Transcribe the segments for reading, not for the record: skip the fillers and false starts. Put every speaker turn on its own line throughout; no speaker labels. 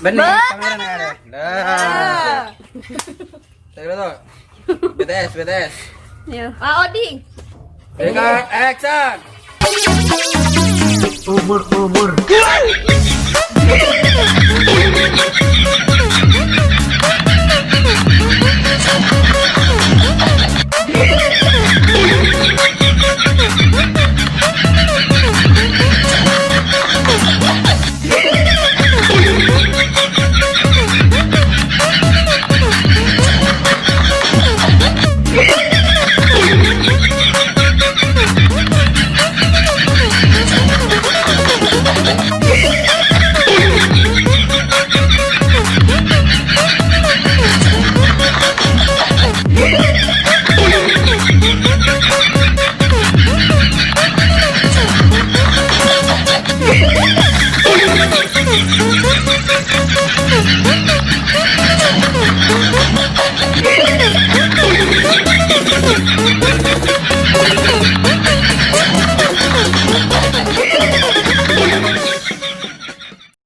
Bener, kamera nggak ada. Dah. Saya dulu. BTS.
Ya.
Oding.
Record action.
Umur.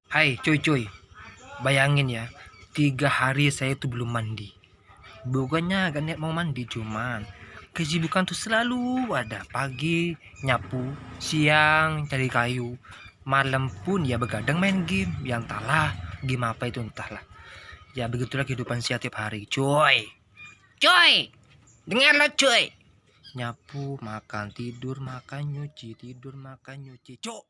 Hai cuy, bayangin ya, 3 hari saya tuh belum mandi. Bukannya gak niat mau mandi, cuman kesibukan tuh selalu ada. Pagi nyapu, siang cari kayu, malam pun ya begadang main game. Yang entahlah game apa itu, entahlah. Ya begitulah kehidupan saya tiap hari, cuy. Dengar lo cuy. Nyapu, makan, tidur, makan, nyuci, tidur, makan, nyuci, cuk.